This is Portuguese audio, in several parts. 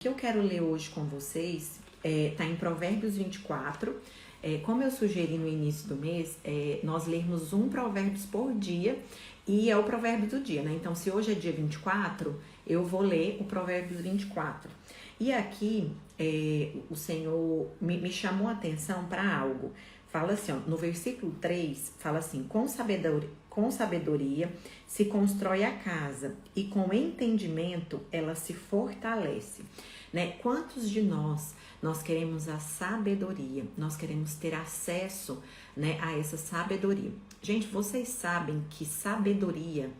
O que eu quero ler hoje com vocês está em Provérbios 24. Como eu sugeri no início do mês, nós lermos um Provérbios por dia e é o provérbio do dia, né? Então, se hoje é dia 24, eu vou ler o Provérbios 24. E aqui, o Senhor me chamou a atenção para algo. Fala assim, ó, no versículo 3, fala assim: com sabedoria se constrói a casa e com entendimento ela se fortalece. Né? Quantos de nós queremos a sabedoria, nós queremos ter acesso, né, a essa sabedoria? Gente, vocês sabem que sabedoria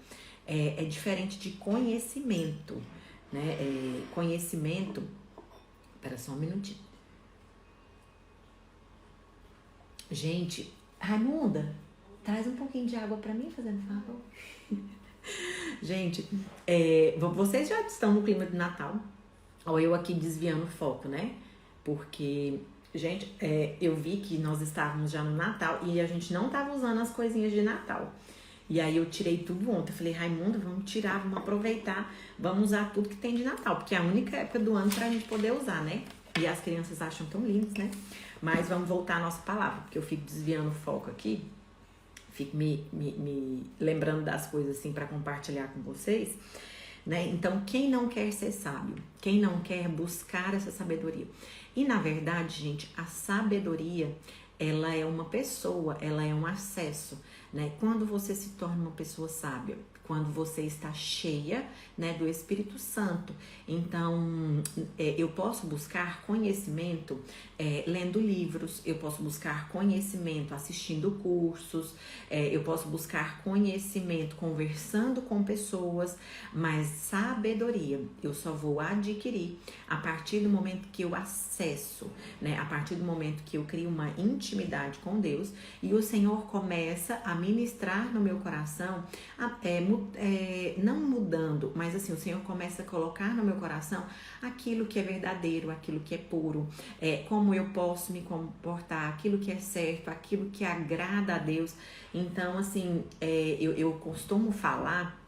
é diferente de conhecimento, né? Conhecimento... Espera só um minutinho. Gente, Raimunda, traz um pouquinho de água pra mim, fazendo favor. Gente, vocês já estão no clima de Natal. Ou eu aqui desviando o foco, né? Porque, gente, eu vi que nós estávamos já no Natal e a gente não estava usando as coisinhas de Natal. E aí eu tirei tudo ontem. Eu falei, Raimunda, vamos tirar, vamos aproveitar, vamos usar tudo que tem de Natal, porque é a única época do ano pra gente poder usar, né? E as crianças acham tão lindos, né? Mas vamos voltar à nossa palavra, porque eu fico desviando o foco aqui, fico me lembrando das coisas assim para compartilhar com vocês, né? Então, quem não quer ser sábio? Quem não quer buscar essa sabedoria? E na verdade, gente, a sabedoria, ela é uma pessoa, ela é um acesso, né? Quando você se torna uma pessoa sábia, quando você está cheia, né, do Espírito Santo. Então, eu posso buscar conhecimento lendo livros, eu posso buscar conhecimento assistindo cursos, eu posso buscar conhecimento conversando com pessoas, mas sabedoria eu só vou adquirir a partir do momento que eu acesso, né, a partir do momento que eu crio uma intimidade com Deus e o Senhor começa a ministrar no meu coração, não mudando, mas assim, o Senhor começa a colocar no meu coração aquilo que é verdadeiro, aquilo que é puro, como eu posso me comportar, aquilo que é certo, aquilo que agrada a Deus. Então, assim, eu costumo falar,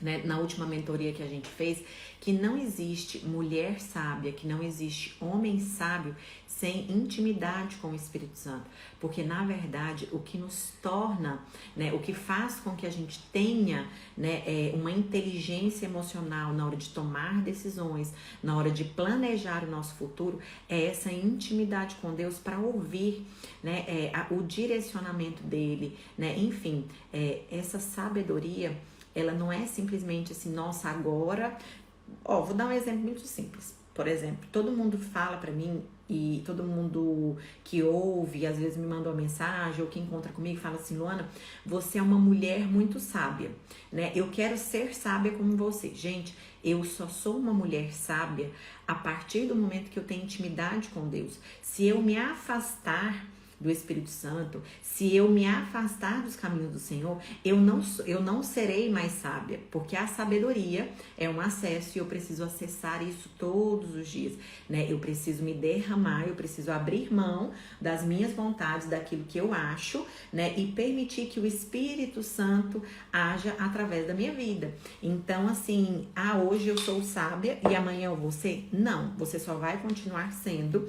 né, na última mentoria que a gente fez, que não existe mulher sábia, que não existe homem sábio sem intimidade com o Espírito Santo, porque na verdade o que nos torna, né, o que faz com que a gente tenha, né, uma inteligência emocional na hora de tomar decisões, na hora de planejar o nosso futuro, é essa intimidade com Deus para ouvir, né, o direcionamento dele, né, enfim, essa sabedoria, ela não é simplesmente assim, nossa, agora... vou dar um exemplo muito simples. Por exemplo, todo mundo fala pra mim e todo mundo que ouve, às vezes me manda uma mensagem ou que encontra comigo fala assim, Luana, você é uma mulher muito sábia, né? Eu quero ser sábia como você. Gente, eu só sou uma mulher sábia a partir do momento que eu tenho intimidade com Deus. Se eu me afastar do Espírito Santo, se eu me afastar dos caminhos do Senhor, eu não serei mais sábia, porque a sabedoria é um acesso e eu preciso acessar isso todos os dias, né? Eu preciso me derramar, eu preciso abrir mão das minhas vontades, daquilo que eu acho, né? E permitir que o Espírito Santo haja através da minha vida. Então, assim, hoje eu sou sábia e amanhã eu vou ser? Não, você só vai continuar sendo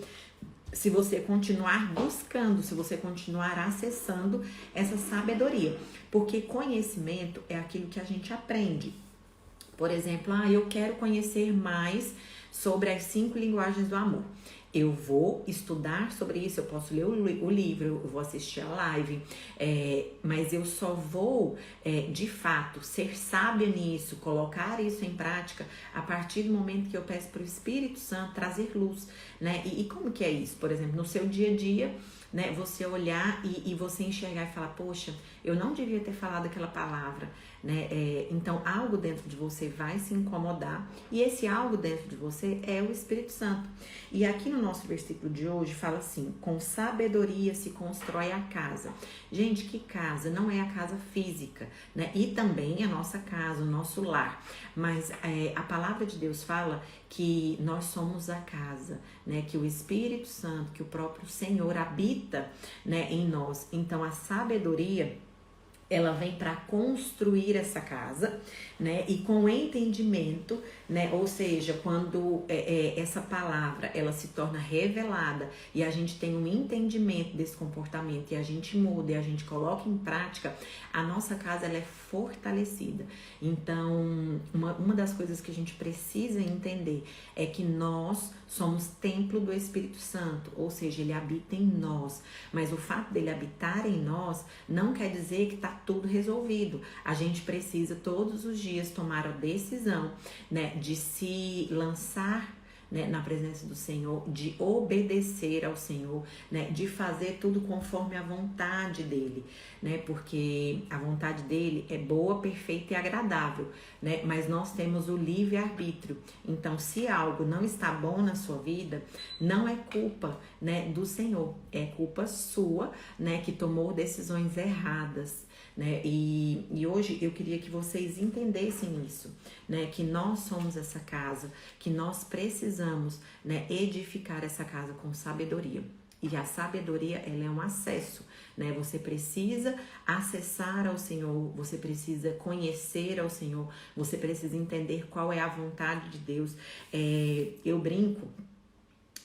se você continuar buscando, se você continuar acessando essa sabedoria. Porque conhecimento é aquilo que a gente aprende. Por exemplo, eu quero conhecer mais sobre as 5 linguagens do amor. Eu vou estudar sobre isso, eu posso ler o livro, eu vou assistir a live, mas eu só vou, de fato, ser sábia nisso, colocar isso em prática a partir do momento que eu peço para o Espírito Santo trazer luz, né? E como que é isso? Por exemplo, no seu dia a dia, né, você olhar e você enxergar e falar, poxa, eu não devia ter falado aquela palavra, né? Então, algo dentro de você vai se incomodar e esse algo dentro de você é o Espírito Santo. E aqui no nosso versículo de hoje fala assim, com sabedoria se constrói a casa. Gente, que casa? Não é a casa física, né? E também a nossa casa, o nosso lar. Mas a palavra de Deus fala que nós somos a casa, né? Que o Espírito Santo, que o próprio Senhor habita, né, em nós. Então, a sabedoria ela vem para construir essa casa, né? E com entendimento, né? Ou seja, quando essa palavra ela se torna revelada e a gente tem um entendimento desse comportamento e a gente muda e a gente coloca em prática, a nossa casa ela é fortalecida. Então, uma das coisas que a gente precisa entender é que nós somos templo do Espírito Santo, ou seja, ele habita em nós. Mas o fato dele habitar em nós não quer dizer que está tudo resolvido. A gente precisa todos os dias tomar a decisão, né, de se lançar, né, na presença do Senhor, de obedecer ao Senhor, né, de fazer tudo conforme a vontade dele, né, porque a vontade dele é boa, perfeita e agradável, né, mas nós temos o livre-arbítrio. Então, se algo não está bom na sua vida, não é culpa, né, do Senhor, é culpa sua, né, que tomou decisões erradas. Né? E hoje eu queria que vocês entendessem isso, né? Que nós somos essa casa, que nós precisamos, né, edificar essa casa com sabedoria. E a sabedoria, ela é um acesso, né? Você precisa acessar ao Senhor, você precisa conhecer ao Senhor, você precisa entender qual é a vontade de Deus. Eu brinco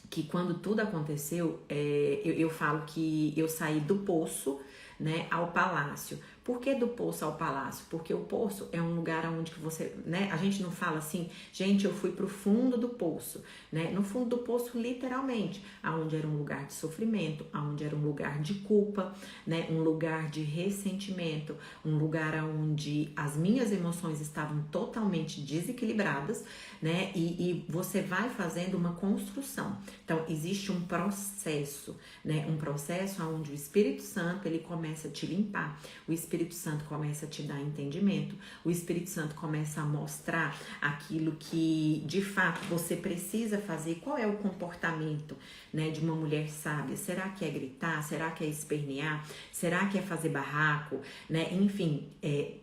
que quando tudo aconteceu, eu falo que eu saí do poço, né, ao palácio. Por que do poço ao palácio? Porque o poço é um lugar onde que você, né, a gente não fala assim, gente, eu fui pro fundo do poço, né? No fundo do poço, literalmente, aonde era um lugar de sofrimento, aonde era um lugar de culpa, né, um lugar de ressentimento, um lugar onde as minhas emoções estavam totalmente desequilibradas, né? E você vai fazendo uma construção. Então, existe um processo, né? Um processo onde o Espírito Santo, ele começa a te limpar, o Espírito Santo começa a te dar entendimento, o Espírito Santo começa a mostrar aquilo que de fato você precisa fazer, qual é o comportamento, né, de uma mulher sábia. Será que é gritar? Será que é espernear? Será que é fazer barraco? Né? Enfim,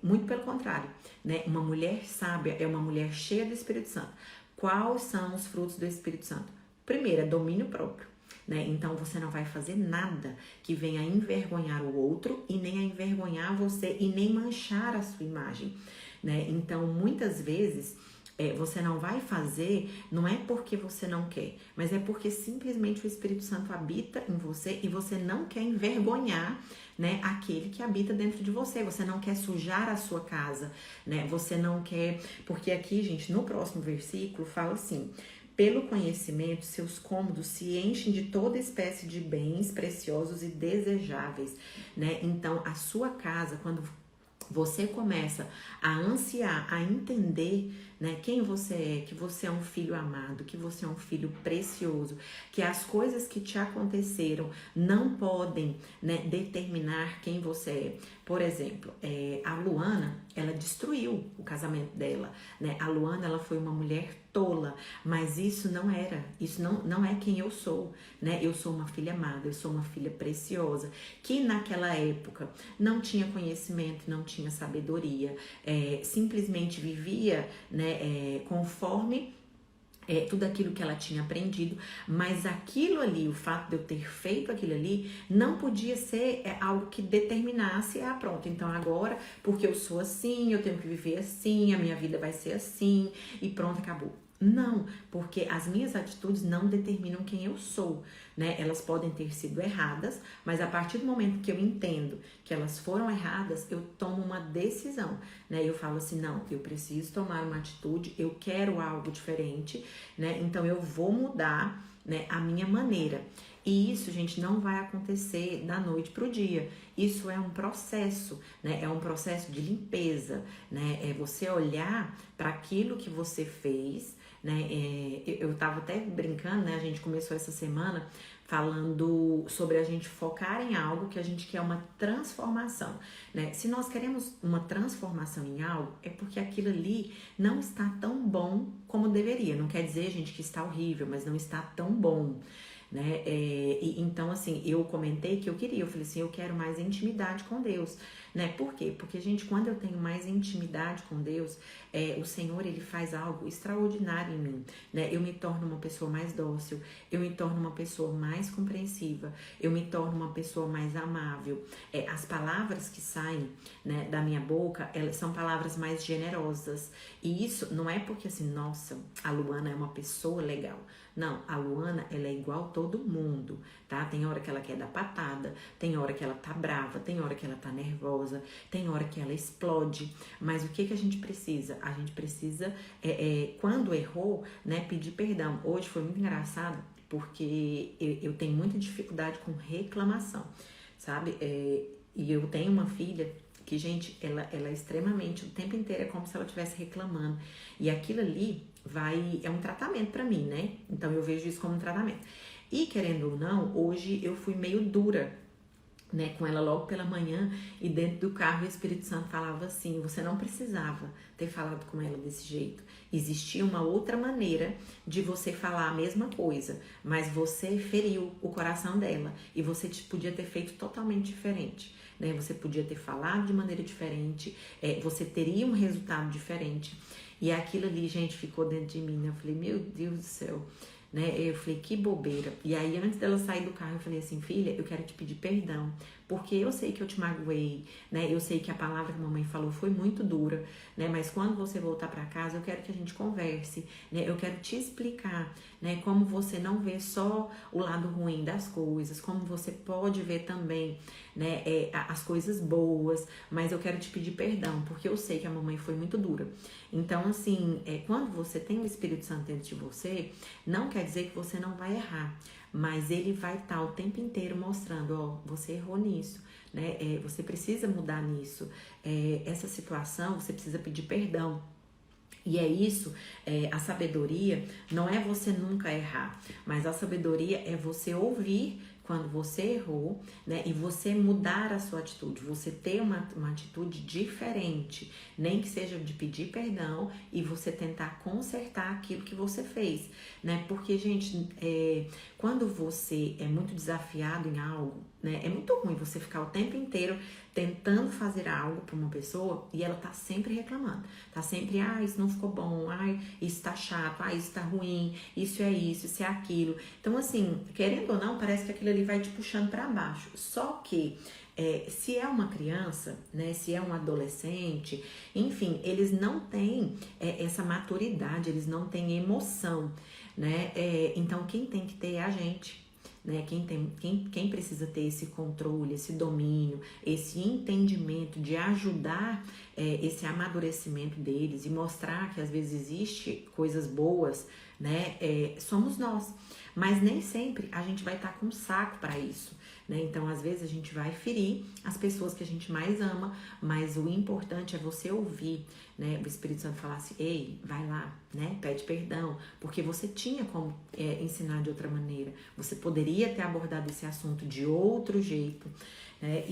muito pelo contrário, né? Uma mulher sábia é uma mulher cheia do Espírito Santo. Quais são os frutos do Espírito Santo? Primeiro, é domínio próprio. Né? Então você não vai fazer nada que venha envergonhar o outro e nem a envergonhar você e nem manchar a sua imagem, né? Então muitas vezes você não vai fazer, não é porque você não quer, mas é porque simplesmente o Espírito Santo habita em você e você não quer envergonhar, né, aquele que habita dentro de você. Você não quer sujar a sua casa, né? Você não quer, porque aqui, gente, no próximo versículo fala assim: pelo conhecimento, seus cômodos se enchem de toda espécie de bens preciosos e desejáveis, né? Então, a sua casa, quando você começa a ansiar, a entender, né, quem você é, que você é um filho amado, que você é um filho precioso, que as coisas que te aconteceram não podem, né, determinar quem você é. Por exemplo, a Luana, ela destruiu o casamento dela, né? A Luana, ela foi uma mulher tola, mas isso não é quem eu sou, né? Eu sou uma filha amada, eu sou uma filha preciosa, que naquela época não tinha conhecimento, não tinha sabedoria, simplesmente vivia, né, conforme tudo aquilo que ela tinha aprendido, mas aquilo ali, o fato de eu ter feito aquilo ali, não podia ser algo que determinasse, pronto, então agora, porque eu sou assim, eu tenho que viver assim, a minha vida vai ser assim, e pronto, acabou. Não, porque as minhas atitudes não determinam quem eu sou, né? Elas podem ter sido erradas, mas a partir do momento que eu entendo que elas foram erradas, eu tomo uma decisão, né? Eu falo assim, não, eu preciso tomar uma atitude, eu quero algo diferente, né? Então eu vou mudar, né, a minha maneira. E isso, gente, não vai acontecer da noite pro dia. Isso é um processo, né? É um processo de limpeza, né? É você olhar para aquilo que você fez, né? Eu tava até brincando, né? A gente começou essa semana falando sobre a gente focar em algo que a gente quer uma transformação, né? Se nós queremos uma transformação em algo, é porque aquilo ali não está tão bom como deveria. Não quer dizer, gente, que está horrível, mas não está tão bom, né? Então, assim, eu comentei que eu falei assim, eu quero mais intimidade com Deus, né? Por quê? Porque, gente, quando eu tenho mais intimidade com Deus, o Senhor, ele faz algo extraordinário em mim, né? Eu me torno uma pessoa mais dócil, eu me torno uma pessoa mais mais compreensiva, eu me torno uma pessoa mais amável. As palavras que saem, né, da minha boca, elas são palavras mais generosas. E isso não é porque assim, nossa, a Luana é uma pessoa legal. Não, a Luana, ela é igual a todo mundo, tá? Tem hora que ela quer dar patada, tem hora que ela tá brava, tem hora que ela tá nervosa, tem hora que ela explode. Mas o que a gente precisa? A gente precisa, quando errou, né, pedir perdão. Hoje foi muito engraçado, porque eu tenho muita dificuldade com reclamação, sabe? E eu tenho uma filha que, gente, ela é extremamente, o tempo inteiro é como se ela estivesse reclamando. E aquilo ali é um tratamento pra mim, né? Então eu vejo isso como um tratamento. E querendo ou não, hoje eu fui meio dura, né, com ela logo pela manhã, e dentro do carro o Espírito Santo falava assim: você não precisava ter falado com ela desse jeito. Existia uma outra maneira de você falar a mesma coisa, mas você feriu o coração dela e você podia ter feito totalmente diferente, né? Você podia ter falado de maneira diferente, você teria um resultado diferente. E aquilo ali, gente, ficou dentro de mim, né? Eu falei, meu Deus do céu, né? Eu falei, que bobeira. E aí, antes dela sair do carro, eu falei assim: filha, eu quero te pedir perdão, porque eu sei que eu te magoei, né? Eu sei que a palavra que a mamãe falou foi muito dura, né? Mas quando você voltar pra casa, eu quero que a gente converse, né? Eu quero te explicar, né, como você não vê só o lado ruim das coisas, como você pode ver também, né, as coisas boas, mas eu quero te pedir perdão, porque eu sei que a mamãe foi muito dura. Então, assim, quando você tem o Espírito Santo dentro de você, não quer dizer que você não vai errar, mas ele vai estar o tempo inteiro mostrando: ó, você errou nisso, né? Você precisa mudar nisso. Essa situação, você precisa pedir perdão. E é isso, a sabedoria não é você nunca errar, mas a sabedoria é você ouvir quando você errou, né, e você mudar a sua atitude, você ter uma atitude diferente, nem que seja de pedir perdão e você tentar consertar aquilo que você fez, né, porque, gente, quando você é muito desafiado em algo, né, é muito ruim você ficar o tempo inteiro tentando fazer algo para uma pessoa e ela tá sempre reclamando, tá sempre: isso não ficou bom, isso tá chato, isso tá ruim, isso é aquilo. Então, assim, querendo ou não, parece que aquilo ali vai te puxando para baixo. Só que se é uma criança, né, se é um adolescente, enfim, eles não têm essa maturidade, eles não têm emoção, né? Então, quem tem que ter é a gente, né? Quem precisa ter esse controle, esse domínio, esse entendimento de ajudar esse amadurecimento deles e mostrar que às vezes existe coisas boas, né? Somos nós, mas nem sempre a gente vai estar com saco para isso, né? Então, às vezes a gente vai ferir as pessoas que a gente mais ama, mas o importante é você ouvir, né, o Espírito Santo falar assim: ei, vai lá, né, pede perdão, porque você tinha como ensinar de outra maneira, você poderia ter abordado esse assunto de outro jeito, né?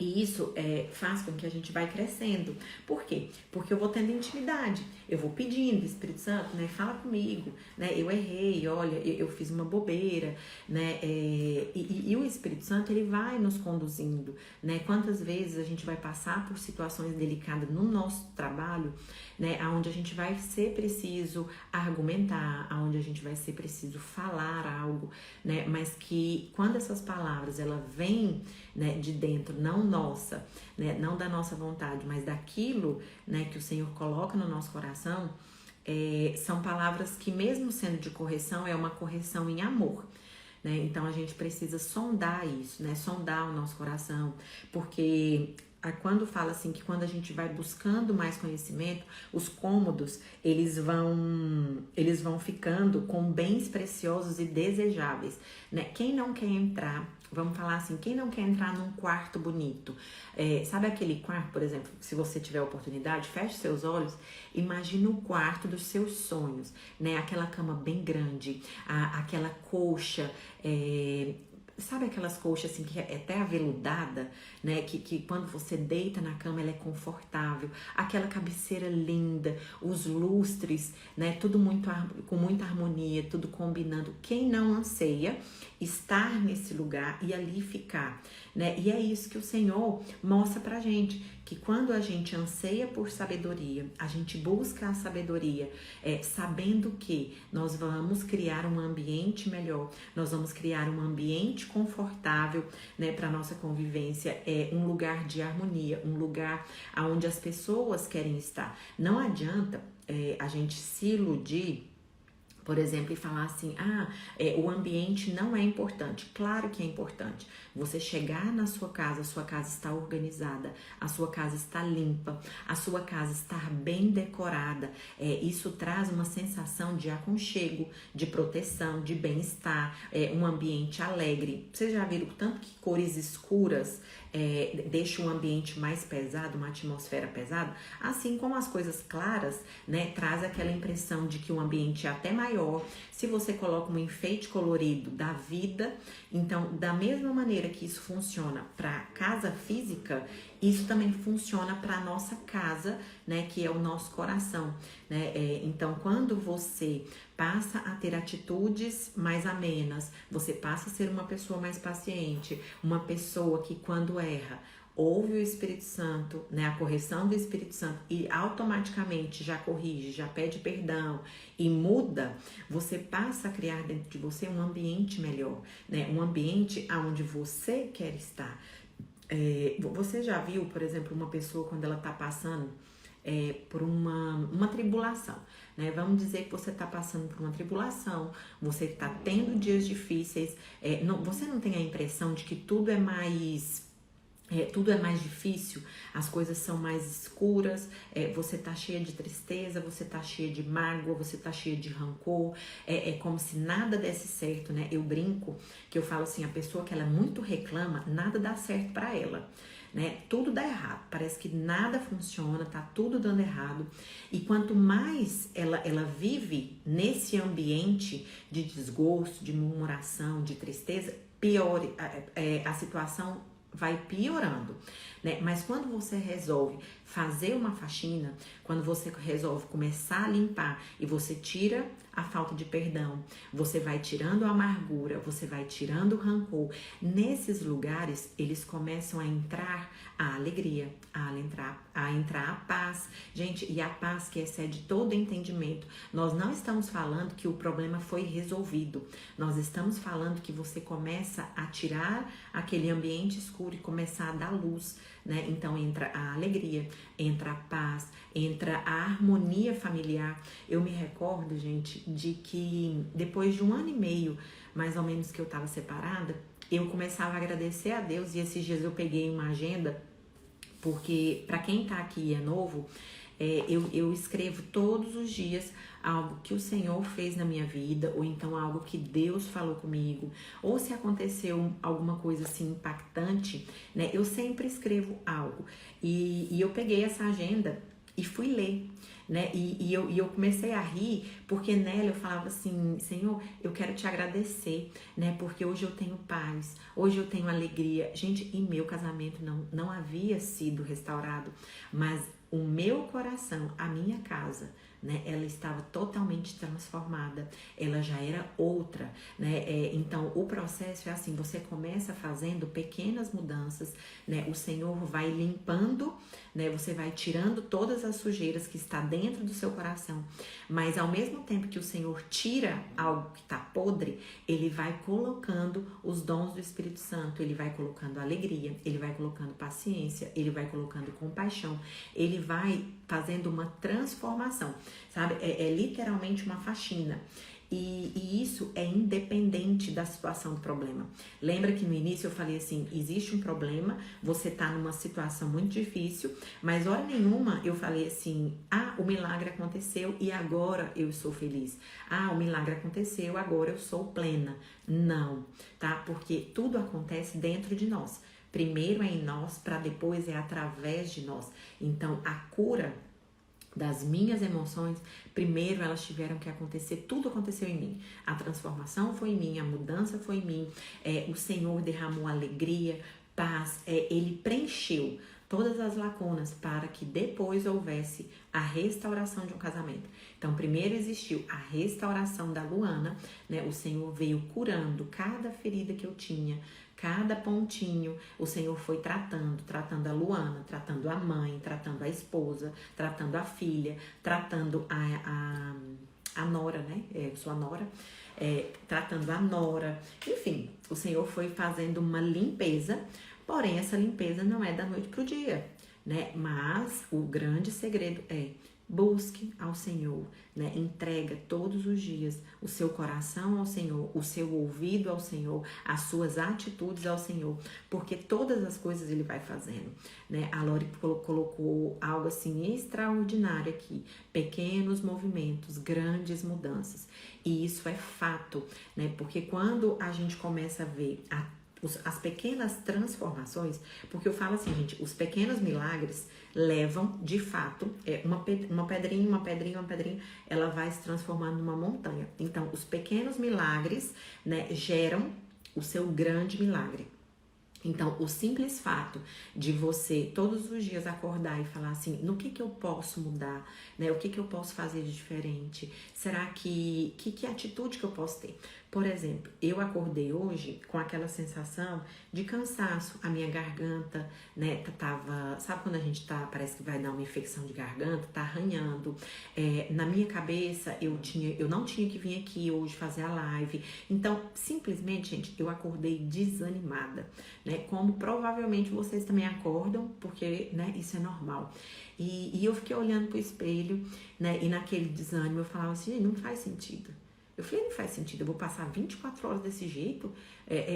E isso faz com que a gente vai crescendo. Por quê? Porque eu vou tendo intimidade. Eu vou pedindo: Espírito Santo, né, fala comigo, né? Eu errei, olha, eu fiz uma bobeira, né? E o Espírito Santo, ele vai nos conduzindo, né? Quantas vezes a gente vai passar por situações delicadas no nosso trabalho, né? Onde a gente vai ser preciso argumentar, onde a gente vai ser preciso falar algo, né? Mas que quando essas palavras ela vêm, né, de dentro, não nossa, né, não da nossa vontade, mas daquilo, né, que o Senhor coloca no nosso coração, são palavras que, mesmo sendo de correção, é uma correção em amor, né? Então a gente precisa sondar isso, né, sondar o nosso coração, porque quando fala assim que quando a gente vai buscando mais conhecimento, os cômodos, eles vão ficando com bens preciosos e desejáveis, né? Quem não quer entrar, vamos falar assim, quem não quer entrar num quarto bonito? Sabe aquele quarto, por exemplo, se você tiver a oportunidade, feche seus olhos, imagine o quarto dos seus sonhos, né? Aquela cama bem grande, aquela colcha, sabe aquelas colchas assim que é até aveludada, né? Que quando você deita na cama ela é confortável, aquela cabeceira linda, os lustres, né? Tudo muito com muita harmonia, tudo combinando. Quem não anseia estar nesse lugar e ali ficar, né? E é isso que o Senhor mostra pra gente, que quando a gente anseia por sabedoria, a gente busca a sabedoria, sabendo que nós vamos criar um ambiente melhor, nós vamos criar um ambiente confortável, né, para nossa convivência, um lugar de harmonia, um lugar onde as pessoas querem estar. Não adianta a gente se iludir, por exemplo, e falar assim, o ambiente não é importante. Claro que é importante. Você chegar na sua casa, a sua casa está organizada, a sua casa está limpa, a sua casa está bem decorada. Isso traz uma sensação de aconchego, de proteção, de bem-estar, um ambiente alegre. Vocês já viram tanto que cores escuras deixa um ambiente mais pesado, uma atmosfera pesada, assim como as coisas claras, né, traz aquela impressão de que o ambiente é até maior. Se você coloca um enfeite colorido da vida, então da mesma maneira que isso funciona para casa física, isso também funciona para a nossa casa, né, que é o nosso coração, né? Então, quando você passa a ter atitudes mais amenas, você passa a ser uma pessoa mais paciente, uma pessoa que quando erra, ouve o Espírito Santo, né, a correção do Espírito Santo e automaticamente já corrige, já pede perdão e muda, você passa a criar dentro de você um ambiente melhor, né, um ambiente onde você quer estar. Você já viu, por exemplo, uma pessoa quando ela está passando por uma tribulação, né? Vamos dizer que você está passando por uma tribulação, você está tendo dias difíceis, você não tem a impressão de que tudo é mais difícil, as coisas são mais escuras, você tá cheia de tristeza, você tá cheia de mágoa, você tá cheia de rancor, é como se nada desse certo, né? Eu brinco que eu falo assim, a pessoa que ela muito reclama, nada dá certo para ela, né? Tudo dá errado, parece que nada funciona, tá tudo dando errado, e quanto mais ela vive nesse ambiente de desgosto, de murmuração, de tristeza, pior a situação vai piorando, né? Mas quando você resolve fazer uma faxina, quando você resolve começar a limpar e você tira a falta de perdão, você vai tirando a amargura, você vai tirando o rancor, nesses lugares eles começam a entrar a alegria, a entrar a paz. Gente, e a paz que excede todo entendimento. Nós não estamos falando que o problema foi resolvido, nós estamos falando que você começa a tirar aquele ambiente escuro e começar a dar luz, né? Então entra a alegria, entra a paz, entra a harmonia familiar. Eu me recordo, gente, de que depois de 1 ano e meio, mais ou menos, que eu estava separada, eu começava a agradecer a Deus, e esses dias eu peguei uma agenda, porque para quem tá aqui e é novo, eu escrevo todos os dias algo que o Senhor fez na minha vida, ou então algo que Deus falou comigo, ou se aconteceu alguma coisa assim impactante, né? Eu sempre escrevo algo. E eu peguei essa agenda e fui ler, né? E eu comecei a rir, porque nela eu falava assim, Senhor, eu quero te agradecer, né? Porque hoje eu tenho paz, hoje eu tenho alegria. Gente, e meu casamento não havia sido restaurado, mas o meu coração, a minha casa, né, ela estava totalmente transformada, ela já era outra, né? Então o processo é assim, você começa fazendo pequenas mudanças, né? O Senhor vai limpando, né? Você vai tirando todas as sujeiras que está dentro do seu coração, mas ao mesmo tempo que o Senhor tira algo que está podre, Ele vai colocando os dons do Espírito Santo, Ele vai colocando alegria, Ele vai colocando paciência, Ele vai colocando compaixão, Ele vai fazendo uma transformação, sabe? É literalmente uma faxina. E isso é independente da situação do problema. Lembra que no início eu falei assim, existe um problema, você tá numa situação muito difícil, mas hora nenhuma eu falei assim, o milagre aconteceu e agora eu sou feliz. O milagre aconteceu, agora eu sou plena. Não, tá? Porque tudo acontece dentro de nós. Primeiro é em nós, para depois é através de nós. Então, a cura das minhas emoções, primeiro elas tiveram que acontecer, tudo aconteceu em mim. A transformação foi em mim, a mudança foi em mim, o Senhor derramou alegria, paz, Ele preencheu todas as lacunas para que depois houvesse a restauração de um casamento. Então, primeiro existiu a restauração da Luana, né? O Senhor veio curando cada ferida que eu tinha, cada pontinho, o Senhor foi tratando a Luana, tratando a mãe, tratando a esposa, tratando a filha, tratando a nora, né? Eu sou a nora, tratando a nora. Enfim, o Senhor foi fazendo uma limpeza, porém essa limpeza não é da noite pro dia, né? Mas o grande segredo é: busque ao Senhor, né? Entrega todos os dias o seu coração ao Senhor, o seu ouvido ao Senhor, as suas atitudes ao Senhor, porque todas as coisas Ele vai fazendo, né? A Lori colocou algo assim extraordinário aqui: pequenos movimentos, grandes mudanças. E isso é fato, né? Porque quando a gente começa a ver as pequenas transformações, porque eu falo assim, gente, os pequenos milagres levam, de fato, uma pedrinha, ela vai se transformando numa montanha. Então, os pequenos milagres, né, geram o seu grande milagre. Então, o simples fato de você todos os dias acordar e falar assim: no que eu posso mudar, né? O que eu posso fazer de diferente? Será que atitude que eu posso ter? Por exemplo, eu acordei hoje com aquela sensação de cansaço, a minha garganta, né, sabe quando a gente parece que vai dar uma infecção de garganta, tá arranhando. Na minha cabeça, eu não tinha que vir aqui hoje fazer a live. Então, simplesmente, gente, eu acordei desanimada, né, como provavelmente vocês também acordam, porque, né, isso é normal. E eu fiquei olhando pro espelho, né, e naquele desânimo eu falava assim: não faz sentido. Eu falei: não faz sentido, eu vou passar 24 horas desse jeito,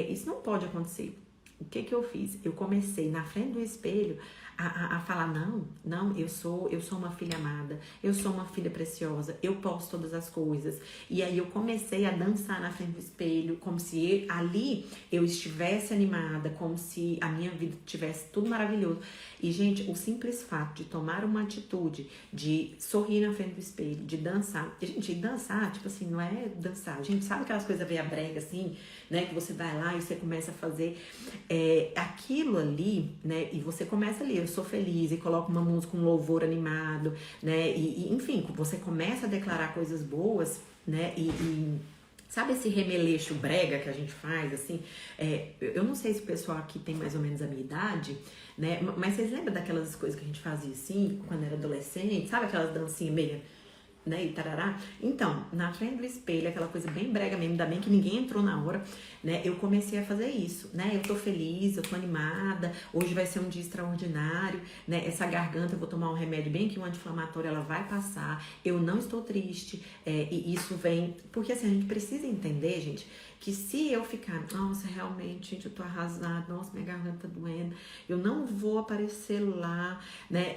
isso não pode acontecer. O que eu fiz? Eu comecei na frente do espelho a falar: não, eu sou uma filha amada, eu sou uma filha preciosa, eu posso todas as coisas. E aí eu comecei a dançar na frente do espelho, como se ali eu estivesse animada, como se a minha vida tivesse tudo maravilhoso. E, gente, o simples fato de tomar uma atitude, de sorrir na frente do espelho, de dançar. Gente, dançar, tipo assim, não é dançar. A gente sabe aquelas coisas veia brega, assim, né? Que você vai lá e você começa a fazer aquilo ali, né? E você começa ali: eu sou feliz, e coloca uma música, um louvor animado, né? E enfim, você começa a declarar coisas boas, né? Sabe esse remeleixo brega que a gente faz, assim? Eu não sei se o pessoal aqui tem mais ou menos a minha idade, né? Mas vocês lembram daquelas coisas que a gente fazia assim, quando era adolescente? Sabe aquelas dancinhas meio, né, e tarará? Então, na frente do espelho, aquela coisa bem brega mesmo, ainda bem que ninguém entrou na hora, né? Eu comecei a fazer isso, né? Eu tô feliz, eu tô animada, hoje vai ser um dia extraordinário, né? Essa garganta, eu vou tomar um remédio bem que um anti-inflamatório, ela vai passar, eu não estou triste, e isso vem... Porque assim, a gente precisa entender, gente, que se eu ficar: nossa, realmente, gente, eu tô arrasada, nossa, minha garganta tá doendo, eu não vou aparecer lá, né,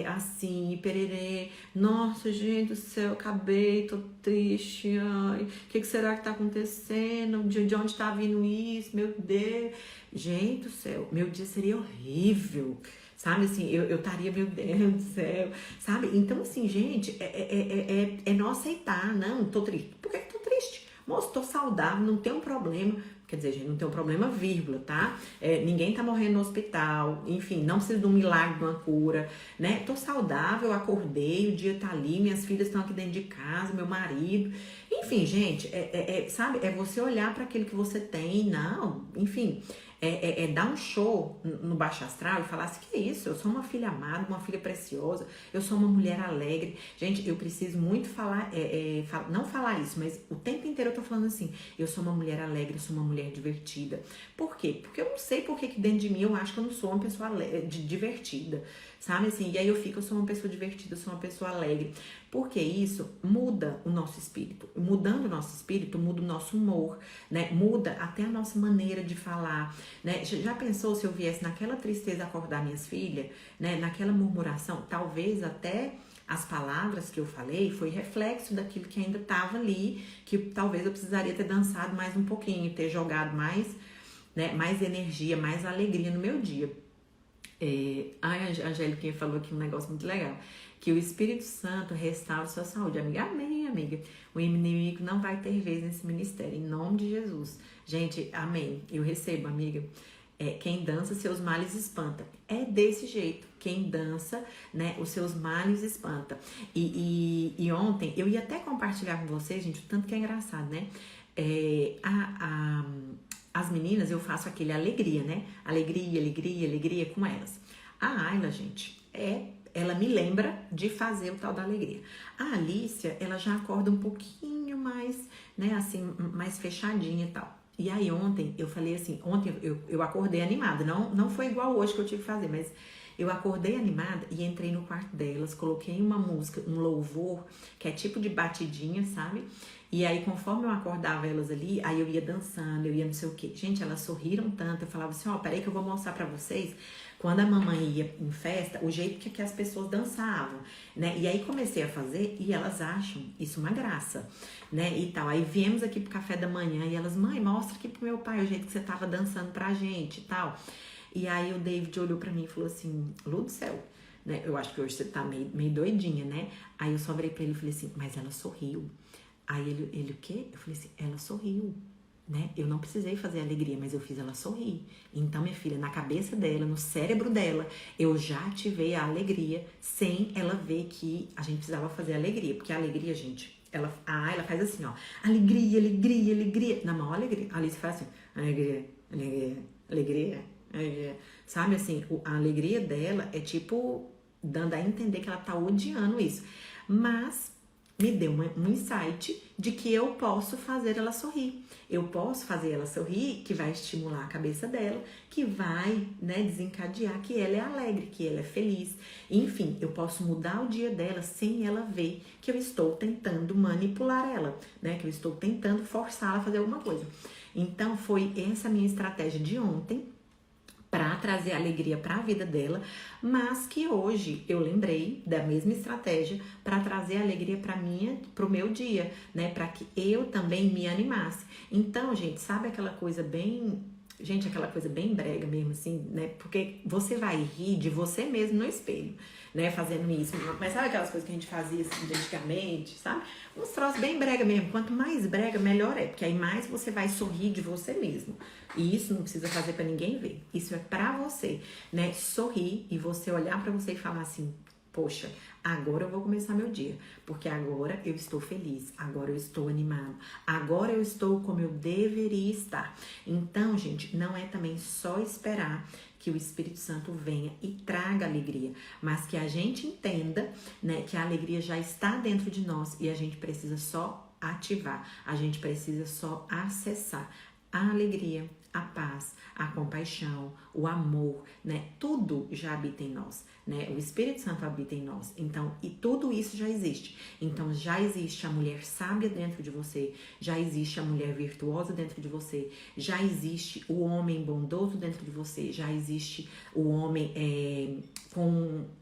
assim, pererê, nossa, gente do céu, acabei, tô triste, ai, o que será que tá acontecendo, de onde tá vindo isso, meu Deus, gente do céu, meu dia seria horrível, sabe, assim, eu estaria: meu Deus do céu, sabe? Então, assim, gente, é não aceitar: não, tô triste. Por que tô triste? Moço, tô saudável, não tem um problema. Quer dizer, gente, não tem um problema, vírgula, tá? Ninguém tá morrendo no hospital, enfim, não precisa de um milagre, de uma cura, né? Tô saudável, acordei, o dia tá ali, minhas filhas estão aqui dentro de casa, meu marido. Enfim, gente, sabe? É você olhar para aquilo que você tem, não, enfim... dar um show no baixo astral e falar assim: que isso, eu sou uma filha amada, uma filha preciosa, eu sou uma mulher alegre. Gente, eu preciso muito falar, não falar isso, mas o tempo inteiro eu tô falando assim: eu sou uma mulher alegre, eu sou uma mulher divertida. Por quê? Porque eu não sei por que dentro de mim eu acho que eu não sou uma pessoa divertida, sabe assim? E aí eu sou uma pessoa divertida, eu sou uma pessoa alegre. Porque isso muda o nosso espírito. Mudando o nosso espírito, muda o nosso humor, né? Muda até a nossa maneira de falar, né? Já pensou se eu viesse naquela tristeza acordar minhas filhas, né? Naquela murmuração, talvez até as palavras que eu falei foi reflexo daquilo que ainda estava ali, que talvez eu precisaria ter dançado mais um pouquinho, ter jogado mais, né? Mais energia, mais alegria no meu dia. A Angélica falou aqui um negócio muito legal. Que o Espírito Santo restaure sua saúde. Amiga, amém, amiga. O inimigo não vai ter vez nesse ministério, em nome de Jesus. Gente, amém. Eu recebo, amiga. Quem dança, seus males espanta. É desse jeito. Quem dança, né, os seus males espanta. E ontem, eu ia até compartilhar com vocês, gente, o tanto que é engraçado, né? As meninas, eu faço aquele alegria, né? Alegria com elas. A Ayla, gente, ela me lembra de fazer o tal da alegria. A Alicia, ela já acorda um pouquinho mais, né, assim, mais fechadinha e tal. E aí ontem, eu falei assim, ontem eu acordei animada, não foi igual hoje que eu tive que fazer, mas eu acordei animada e entrei no quarto delas, coloquei uma música, um louvor, que é tipo de batidinha, sabe? E aí, conforme eu acordava elas ali, aí eu ia dançando, eu ia não sei o quê. Gente, elas sorriram tanto, eu falava assim, peraí que eu vou mostrar pra vocês, quando a mamãe ia em festa, o jeito que as pessoas dançavam, né? E aí comecei a fazer e elas acham isso uma graça, né? E tal. Aí viemos aqui pro café da manhã e elas, mãe, mostra aqui pro meu pai o jeito que você tava dançando pra gente e tal. E aí o David olhou pra mim e falou assim, Lu do céu, né? Eu acho que hoje você tá meio doidinha, né? Aí eu só virei pra ele e falei assim, mas ela sorriu. Aí ele o quê? Eu falei assim, ela sorriu, né? Eu não precisei fazer alegria, mas eu fiz ela sorrir. Então, minha filha, na cabeça dela, no cérebro dela, eu já ativei a alegria sem ela ver que a gente precisava fazer alegria. Porque a alegria, gente, ela faz assim, ó. Alegria. Na maior alegria. A Alice faz assim, alegria. Sabe assim, a alegria dela é tipo, dando a entender que ela tá odiando isso. Mas me deu um insight de que eu posso fazer ela sorrir. Eu posso fazer ela sorrir, que vai estimular a cabeça dela, que vai, né, desencadear que ela é alegre, que ela é feliz. Enfim, eu posso mudar o dia dela sem ela ver que eu estou tentando manipular ela, né, que eu estou tentando forçá-la a fazer alguma coisa. Então, foi essa minha estratégia de ontem, para trazer alegria para a vida dela, mas que hoje eu lembrei da mesma estratégia para trazer alegria para o meu dia, né? Para que eu também me animasse. Então, gente, sabe aquela coisa bem brega mesmo, assim, né? Porque você vai rir de você mesmo no espelho, né? Fazendo isso. Mas sabe aquelas coisas que a gente fazia assim, de antigamente, sabe? Uns troços bem brega mesmo. Quanto mais brega, melhor é. Porque aí mais você vai sorrir de você mesmo. E isso não precisa fazer pra ninguém ver. Isso é pra você, né? Sorrir e você olhar pra você e falar assim, poxa, agora eu vou começar meu dia, porque agora eu estou feliz, agora eu estou animado, agora eu estou como eu deveria estar. Então, gente, não é também só esperar que o Espírito Santo venha e traga alegria, mas que a gente entenda, né, que a alegria já está dentro de nós e a gente precisa só ativar, a gente precisa só acessar a alegria, a paz, a compaixão, o amor, né? Tudo já habita em nós, né? O Espírito Santo habita em nós. Então, e tudo isso já existe. Então, já existe a mulher sábia dentro de você, já existe a mulher virtuosa dentro de você, já existe o homem bondoso dentro de você, já existe o homem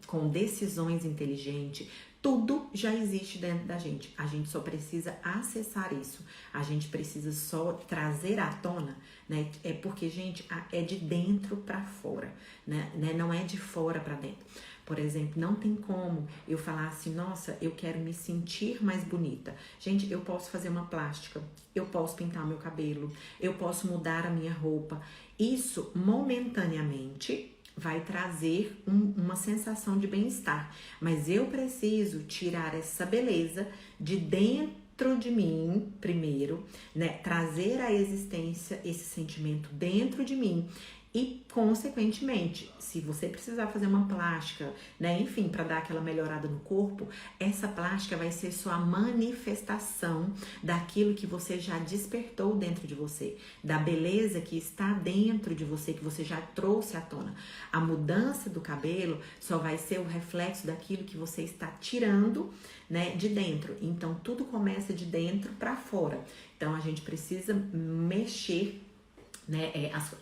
com decisões inteligentes. Tudo já existe dentro da gente. A gente só precisa acessar isso. A gente precisa só trazer à tona, né? É porque, gente, é de dentro para fora, né? Não é de fora para dentro. Por exemplo, não tem como eu falar assim, nossa, eu quero me sentir mais bonita. Gente, eu posso fazer uma plástica, eu posso pintar meu cabelo, eu posso mudar a minha roupa. Isso, momentaneamente, vai trazer uma sensação de bem-estar. Mas eu preciso tirar essa beleza de dentro de mim primeiro, né? Trazer à existência esse sentimento dentro de mim. E, consequentemente, se você precisar fazer uma plástica, né, enfim, para dar aquela melhorada no corpo, essa plástica vai ser só a manifestação daquilo que você já despertou dentro de você, da beleza que está dentro de você, que você já trouxe à tona. A mudança do cabelo só vai ser o reflexo daquilo que você está tirando, né, de dentro. Então, tudo começa de dentro para fora. Então, a gente precisa mexer, né?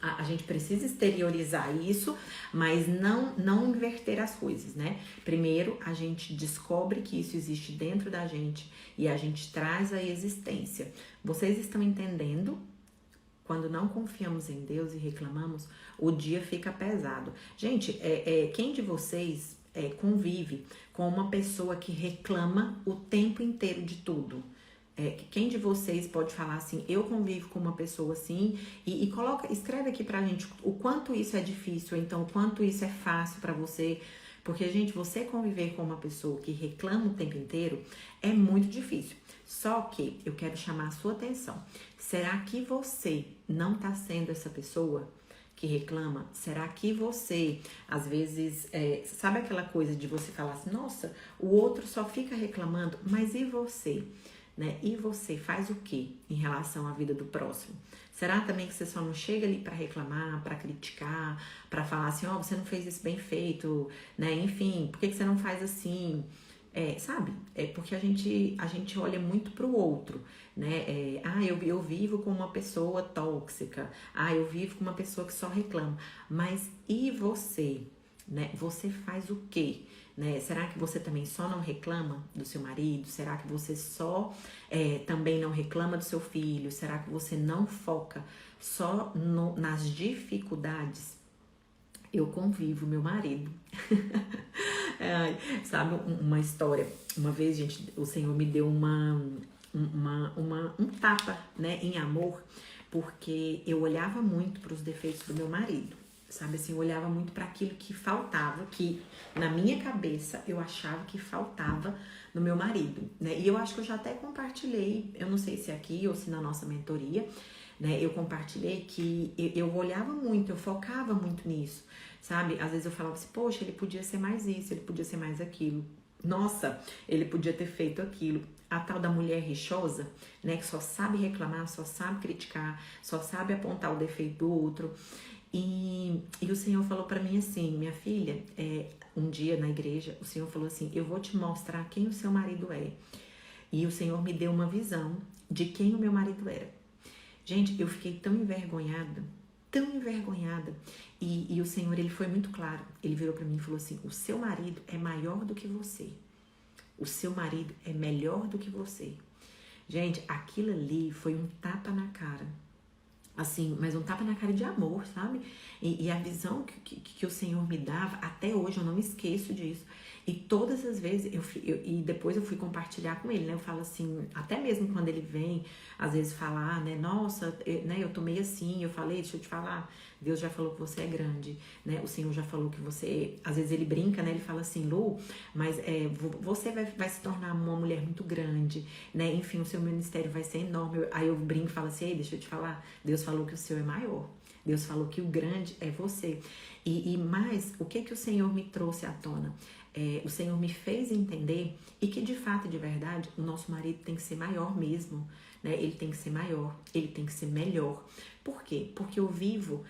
A gente precisa exteriorizar isso, mas não inverter as coisas, né? Primeiro, a gente descobre que isso existe dentro da gente e a gente traz a existência. Vocês estão entendendo? Quando não confiamos em Deus e reclamamos, o dia fica pesado. Gente, quem de vocês convive com uma pessoa que reclama o tempo inteiro de tudo? Quem de vocês pode falar assim, eu convivo com uma pessoa assim, e escreve aqui pra gente o quanto isso é difícil, ou então o quanto isso é fácil pra você, porque, gente, você conviver com uma pessoa que reclama o tempo inteiro é muito difícil. Só que eu quero chamar a sua atenção. Será que você não tá sendo essa pessoa que reclama? Será que você, às vezes, sabe aquela coisa de você falar assim, nossa, o outro só fica reclamando, mas e você? Né? E você faz o que em relação à vida do próximo? Será também que você só não chega ali para reclamar, para criticar, para falar assim, ó, você não fez isso bem feito, né? Enfim, por que você não faz assim? Sabe? É porque a gente olha muito pro outro, né? Eu vivo com uma pessoa tóxica, eu vivo com uma pessoa que só reclama. Mas e você? Né? Você faz o quê? Né? Será que você também só não reclama do seu marido? Será que você só também não reclama do seu filho? Será que você não foca só nas dificuldades? Eu convivo, meu marido. Sabe uma história? Uma vez, gente, o Senhor me deu um tapa, né, em amor, porque eu olhava muito para os defeitos do meu marido. Sabe assim, eu olhava muito para aquilo que faltava, que na minha cabeça eu achava que faltava no meu marido, né? E eu acho que eu já até compartilhei, eu não sei se é aqui ou se na nossa mentoria, né? Eu compartilhei que eu olhava muito, eu focava muito nisso, sabe? Às vezes eu falava assim, poxa, ele podia ser mais isso, ele podia ser mais aquilo. Nossa, ele podia ter feito aquilo. A tal da mulher rixosa, né? Que só sabe reclamar, só sabe criticar, só sabe apontar o defeito do outro. E o Senhor falou pra mim assim, minha filha, um dia na igreja, o Senhor falou assim, eu vou te mostrar quem o seu marido é. E o Senhor me deu uma visão de quem o meu marido era. Gente, eu fiquei tão envergonhada, e o Senhor, ele foi muito claro, ele virou pra mim e falou assim, o seu marido é maior do que você, o seu marido é melhor do que você. Gente, aquilo ali foi um tapa na cara. Assim, mas um tapa na cara de amor, sabe? E a visão que o Senhor me dava, até hoje eu não esqueço disso. E todas as vezes, e depois eu fui compartilhar com ele, né? Eu falo assim, até mesmo quando ele vem, às vezes falar, né? Nossa, eu tô meio assim, eu falei, deixa eu te falar, Deus já falou que você é grande, né? O Senhor já falou que você... Às vezes ele brinca, né? Ele fala assim, Lu, mas você vai se tornar uma mulher muito grande, né? Enfim, o seu ministério vai ser enorme. Aí eu brinco e falo assim, ei, deixa eu te falar, Deus falou que o seu é maior. Deus falou que o grande é você. Mas o que o Senhor me trouxe à tona? O Senhor me fez entender e que de fato e de verdade o nosso marido tem que ser maior mesmo, né? Ele tem que ser maior, ele tem que ser melhor. Por quê? Porque eu vivo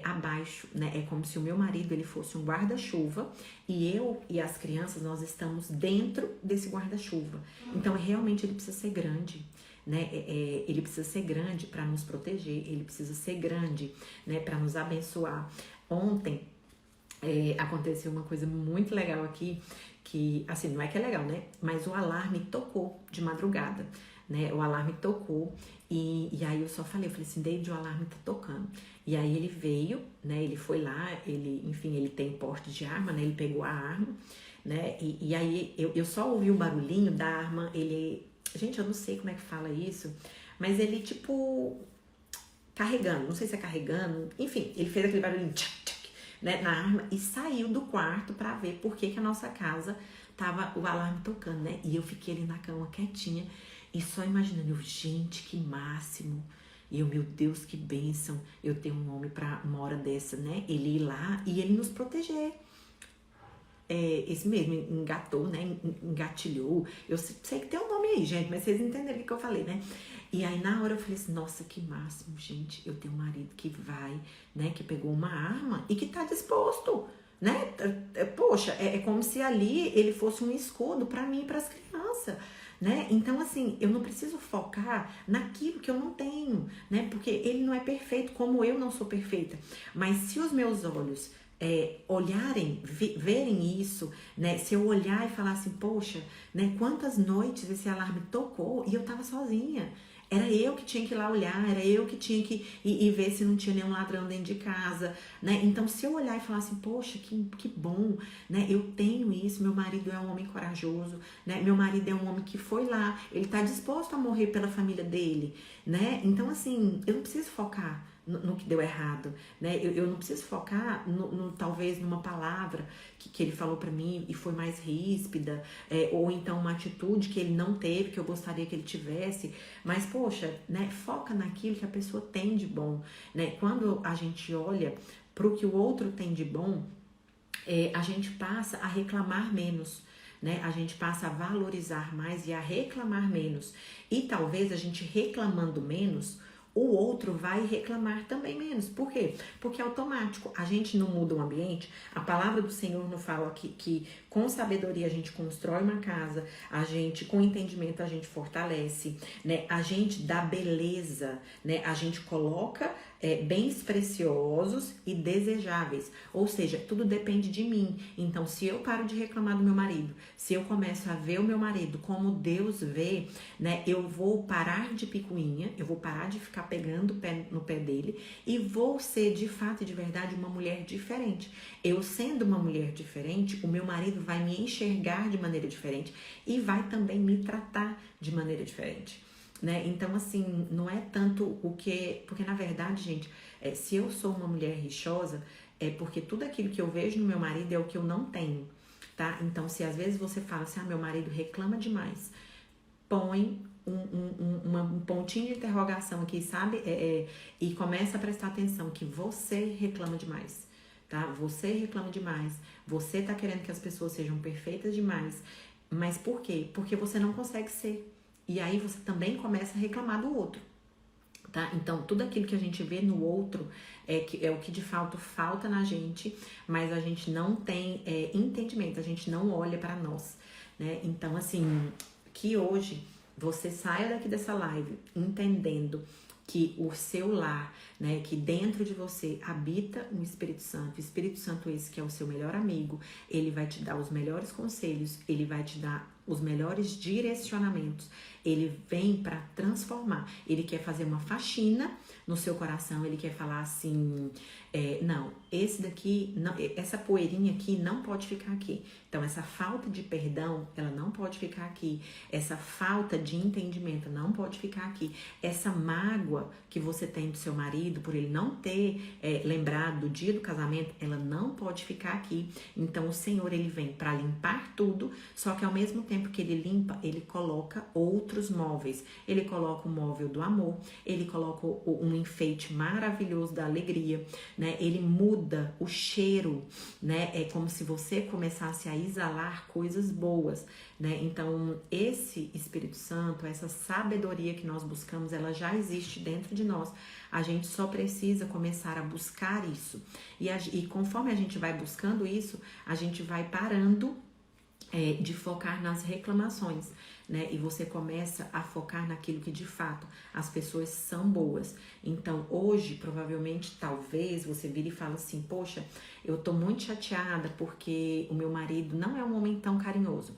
abaixo, né? É como se o meu marido ele fosse um guarda-chuva e eu e as crianças nós estamos dentro desse guarda-chuva. Então realmente ele precisa ser grande. Né? Ele precisa ser grande para nos proteger, ele precisa ser grande, né, para nos abençoar. Ontem aconteceu uma coisa muito legal aqui, que assim, não é que é legal, né? Mas o alarme tocou de madrugada, né? O alarme tocou e aí eu falei assim, David, o alarme tá tocando. E aí ele veio, né? Ele foi lá, enfim, ele tem porte de arma, né? Ele pegou a arma, né? E aí eu só ouvi o barulhinho da arma, gente, eu não sei como é que fala isso, mas ele, tipo, carregando, não sei se é carregando, enfim, ele fez aquele barulhinho, tchac, tchac, né, na arma e saiu do quarto pra ver por que a nossa casa tava o alarme tocando, né? E eu fiquei ali na cama quietinha e só imaginando, gente, que máximo. E eu, meu Deus, que bênção eu ter um homem pra uma hora dessa, né? Ele ir lá e ele nos proteger. Esse mesmo, engatou, né? Engatilhou. Eu sei que tem um nome aí, gente, mas vocês entenderam o que eu falei, né? E aí na hora eu falei assim, nossa, que máximo, gente. Eu tenho um marido que vai, né? Que pegou uma arma e que tá disposto, né? Poxa, é como se ali ele fosse um escudo pra mim e pras crianças, né? Então, assim, eu não preciso focar naquilo que eu não tenho, né? Porque ele não é perfeito, como eu não sou perfeita. Mas se os meus olhos olharem, verem isso, né? Se eu olhar e falar assim, poxa, né? Quantas noites esse alarme tocou e eu tava sozinha. Era eu que tinha que ir lá olhar, era eu que tinha que ir ver se não tinha nenhum ladrão dentro de casa, né? Então, se eu olhar e falar assim, poxa, que bom, né? Eu tenho isso, meu marido é um homem corajoso, né? Meu marido é um homem que foi lá, ele tá disposto a morrer pela família dele, né? Então, assim, eu não preciso focar no que deu errado, né? Eu não preciso focar talvez numa palavra que ele falou pra mim e foi mais ríspida, ou então uma atitude que ele não teve, que eu gostaria que ele tivesse, mas poxa, né? Foca naquilo que a pessoa tem de bom, né? Quando a gente olha pro que o outro tem de bom, a gente passa a reclamar menos, né? A gente passa a valorizar mais e a reclamar menos. E talvez a gente reclamando menos, o outro vai reclamar também menos. Por quê? Porque é automático. A gente não muda o ambiente. A palavra do Senhor não fala que com sabedoria a gente constrói uma casa, a gente, com entendimento, a gente fortalece, né? A gente dá beleza, né? A gente coloca bens preciosos e desejáveis. Ou seja, tudo depende de mim. Então, se eu paro de reclamar do meu marido, se eu começo a ver o meu marido como Deus vê, né? Eu vou parar de picuinha, eu vou parar de ficar pegando no pé dele e vou ser, de fato e de verdade, uma mulher diferente. Eu sendo uma mulher diferente, o meu marido vai me enxergar de maneira diferente e vai também me tratar de maneira diferente, né? Então, assim, não é tanto o que... Porque, na verdade, gente, se eu sou uma mulher rixosa, é porque tudo aquilo que eu vejo no meu marido é o que eu não tenho, tá? Então, se às vezes você fala assim, meu marido reclama demais, põe um pontinho de interrogação aqui, sabe? E começa a prestar atenção que você reclama demais, tá? Você reclama demais, você tá querendo que as pessoas sejam perfeitas demais, mas por quê? Porque você não consegue ser. E aí você também começa a reclamar do outro, tá? Então, tudo aquilo que a gente vê no outro é o que de fato falta na gente, mas a gente não tem entendimento, a gente não olha para nós, né? Então, assim, que hoje você saia daqui dessa live entendendo que o seu lar, né, que dentro de você habita um Espírito Santo, o Espírito Santo esse que é o seu melhor amigo, ele vai te dar os melhores conselhos, ele vai te dar os melhores direcionamentos, ele vem para transformar, ele quer fazer uma faxina no seu coração, ele quer falar assim, não, esse daqui, não, essa poeirinha aqui não pode ficar aqui. Então, essa falta de perdão, ela não pode ficar aqui. Essa falta de entendimento não pode ficar aqui. Essa mágoa que você tem do seu marido, por ele não ter lembrado do dia do casamento, ela não pode ficar aqui. Então, o Senhor, ele vem para limpar tudo, só que ao mesmo tempo que ele limpa, ele coloca outros móveis. Ele coloca o móvel do amor, ele coloca um enfeite maravilhoso da alegria, né? Ele muda o cheiro, né? É como se você começasse a exalar coisas boas, né? Então, esse Espírito Santo, essa sabedoria que nós buscamos, ela já existe dentro de nós. A gente só precisa começar a buscar isso. E conforme a gente vai buscando isso, a gente vai parando de focar nas reclamações, né? E você começa a focar naquilo que de fato as pessoas são boas. Então, hoje, provavelmente, talvez você vire e fale assim, poxa, eu tô muito chateada porque o meu marido não é um homem tão carinhoso.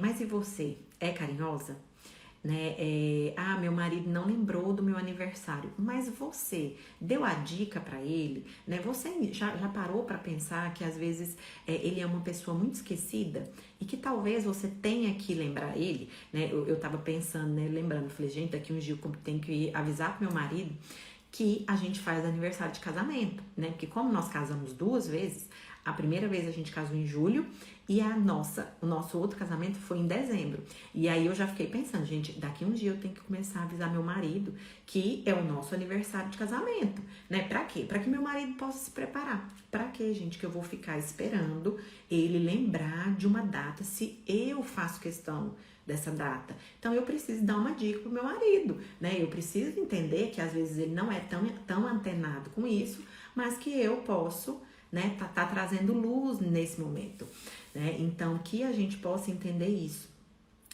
Mas e você? É carinhosa? Né? Meu marido não lembrou do meu aniversário, mas você deu a dica para ele, né? Você já parou para pensar que às vezes ele é uma pessoa muito esquecida e que talvez você tenha que lembrar ele, né? Eu tava pensando, né? Lembrando, falei, gente, daqui uns dias eu tenho que avisar pro meu marido que a gente faz aniversário de casamento, né? Porque como nós casamos 2 vezes, a primeira vez a gente casou em julho e o nosso outro casamento foi em dezembro. E aí eu já fiquei pensando, gente, daqui um dia eu tenho que começar a avisar meu marido que é o nosso aniversário de casamento, né? Pra quê? Pra que meu marido possa se preparar. Pra quê, gente? Que eu vou ficar esperando ele lembrar de uma data se eu faço questão dessa data. Então, eu preciso dar uma dica pro meu marido, né? Eu preciso entender que às vezes ele não é tão antenado com isso, mas que eu posso, né, tá trazendo luz nesse momento, né? Então, que a gente possa entender isso.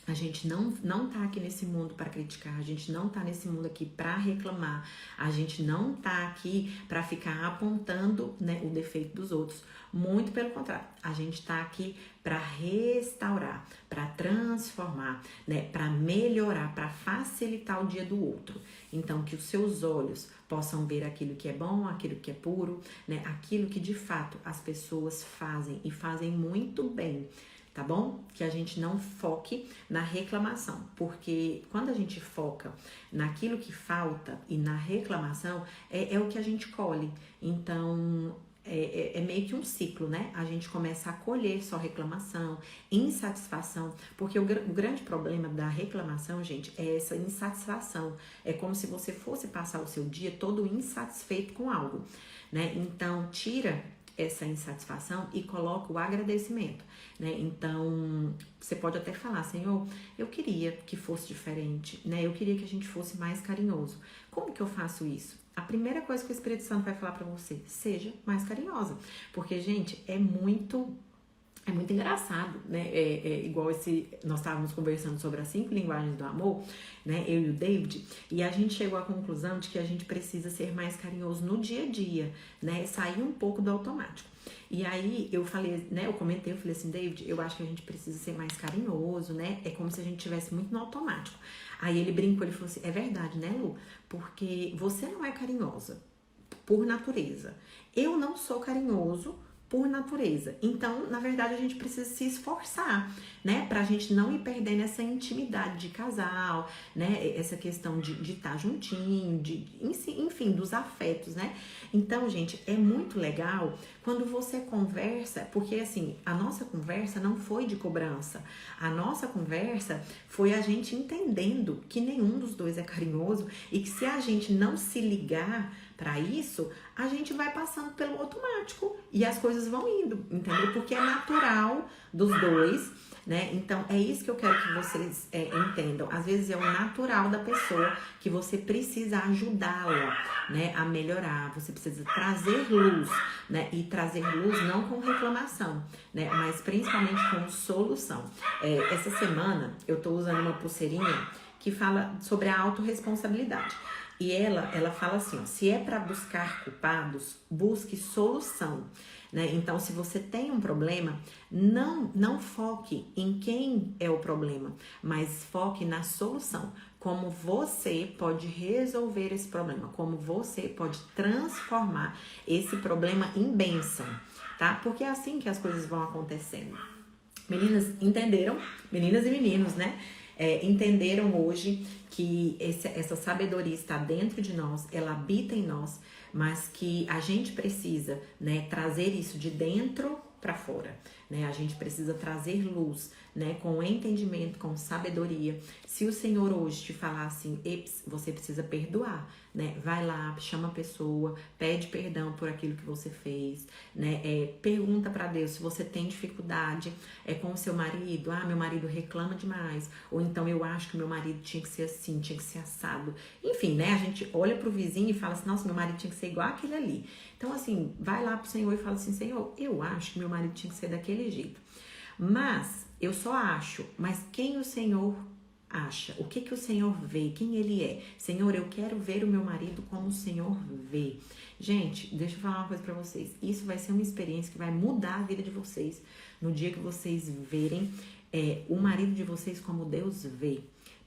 A gente não tá aqui nesse mundo para criticar, a gente não tá nesse mundo aqui para reclamar, a gente não tá aqui para ficar apontando, né, o defeito dos outros. Muito pelo contrário, a gente tá aqui para restaurar, para transformar, né, para melhorar, para facilitar o dia do outro. Então, que os seus olhos possam ver aquilo que é bom, aquilo que é puro, né, aquilo que de fato as pessoas fazem e fazem muito bem. Tá bom? Que a gente não foque na reclamação, porque quando a gente foca naquilo que falta e na reclamação, é o que a gente colhe. Então, é meio que um ciclo, né? A gente começa a colher só reclamação, insatisfação, porque o grande problema da reclamação, gente, é essa insatisfação. É como se você fosse passar o seu dia todo insatisfeito com algo, né? Então, tira essa insatisfação e coloca o agradecimento, né? Então, você pode até falar, Senhor, eu queria que fosse diferente, né? Eu queria que a gente fosse mais carinhoso. Como que eu faço isso? A primeira coisa que o Espírito Santo vai falar pra você, seja mais carinhosa. Porque, gente, é muito engraçado, né? Igual nós estávamos conversando sobre as 5 linguagens do amor, né? Eu e o David, e a gente chegou à conclusão de que a gente precisa ser mais carinhoso no dia a dia, né? Sair um pouco do automático. E aí eu falei, né? Eu comentei, eu falei assim, David, eu acho que a gente precisa ser mais carinhoso, né? É como se a gente estivesse muito no automático. Aí ele brincou, ele falou assim, é verdade, né, Lu? Porque você não é carinhosa por natureza. Eu não sou carinhoso por natureza. Então, na verdade, a gente precisa se esforçar, né? Pra gente não ir perdendo essa intimidade de casal, né? Essa questão de estar juntinho, enfim, dos afetos, né? Então, gente, é muito legal quando você conversa, porque assim, a nossa conversa não foi de cobrança. A nossa conversa foi a gente entendendo que nenhum dos dois é carinhoso e que se a gente não se ligar para isso, a gente vai passando pelo automático e as coisas vão indo, entendeu? Porque é natural dos dois, né? Então, é isso que eu quero que vocês entendam. Às vezes é o natural da pessoa que você precisa ajudá-la, né, a melhorar. Você precisa trazer luz, né? E trazer luz não com reclamação, né? Mas principalmente com solução. Essa semana eu tô usando uma pulseirinha que fala sobre a autorresponsabilidade. E ela fala assim, ó, se é para buscar culpados, busque solução, né? Então, se você tem um problema, não foque em quem é o problema, mas foque na solução. Como você pode resolver esse problema, como você pode transformar esse problema em bênção, tá? Porque é assim que as coisas vão acontecendo. Meninas, entenderam? Meninas e meninos, né? Entenderam hoje que essa sabedoria está dentro de nós, ela habita em nós, mas que a gente precisa, né, trazer isso de dentro para fora, né? A gente precisa trazer luz, né, com entendimento, com sabedoria. Se o Senhor hoje te falar assim, você precisa perdoar, né? Vai lá, chama a pessoa, pede perdão por aquilo que você fez, né? Pergunta para Deus se você tem dificuldade com o seu marido. Ah, meu marido reclama demais. Ou então eu acho que meu marido tinha que ser assim, tinha que ser assado. Enfim, né? A gente olha pro vizinho e fala assim, nossa, meu marido tinha que ser igual aquele ali. Então, assim, vai lá pro Senhor e fala assim, Senhor, eu acho que meu marido tinha que ser daquele jeito. Mas, eu só acho, mas quem o Senhor acha? O que o Senhor vê? Quem ele é? Senhor, eu quero ver o meu marido como o Senhor vê. Gente, deixa eu falar uma coisa pra vocês. Isso vai ser uma experiência que vai mudar a vida de vocês no dia que vocês verem o marido de vocês como Deus vê,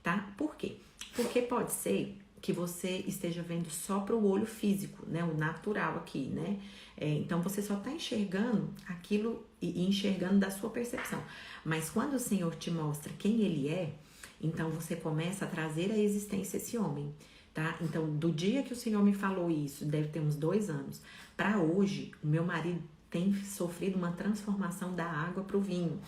tá? Por quê? Porque pode ser que você esteja vendo só para o olho físico, né? O natural aqui, né? Então, você só tá enxergando aquilo e enxergando da sua percepção. Mas quando o Senhor te mostra quem Ele é, então você começa a trazer à existência esse homem, tá? Então, do dia que o Senhor me falou isso, deve ter uns 2 anos, para hoje, o meu marido tem sofrido uma transformação da água para o vinho.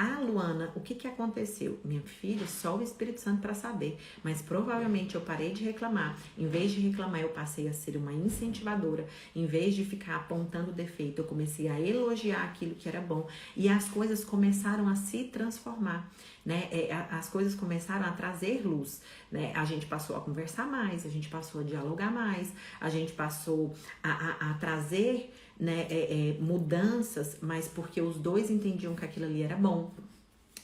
Ah, Luana, o que aconteceu? Minha filha, só o Espírito Santo para saber, mas provavelmente eu parei de reclamar. Em vez de reclamar, eu passei a ser uma incentivadora. Em vez de ficar apontando defeito, eu comecei a elogiar aquilo que era bom. E as coisas começaram a se transformar, né? As coisas começaram a trazer luz, né? A gente passou a conversar mais, a gente passou a dialogar mais, a gente passou a trazer, né, mudanças, mas porque os dois entendiam que aquilo ali era bom.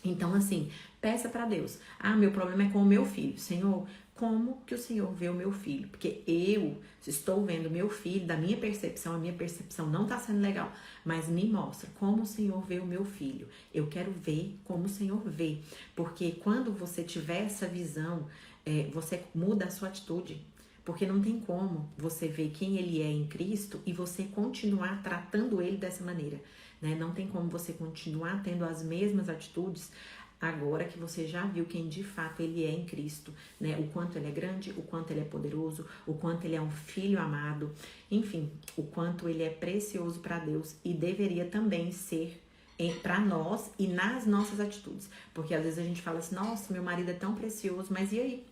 Então, assim, Peça para Deus. Ah, meu problema é com o meu filho. Senhor, como que o Senhor vê o meu filho? Porque eu, se estou vendo o meu filho, da minha percepção, a minha percepção não está sendo legal, mas me mostra como o Senhor vê o meu filho. Eu quero ver como o Senhor vê, porque quando você tiver essa visão, você muda a sua atitude. Porque não tem como você ver quem ele é em Cristo e você continuar tratando ele dessa maneira, né? Não tem como você continuar tendo as mesmas atitudes agora que você já viu quem de fato ele é em Cristo, né? O quanto ele é grande, o quanto ele é poderoso, o quanto ele é um filho amado, enfim, o quanto ele é precioso para Deus e deveria também ser para nós e nas nossas atitudes. Porque às vezes a gente fala assim, nossa, meu marido é tão precioso, mas e aí?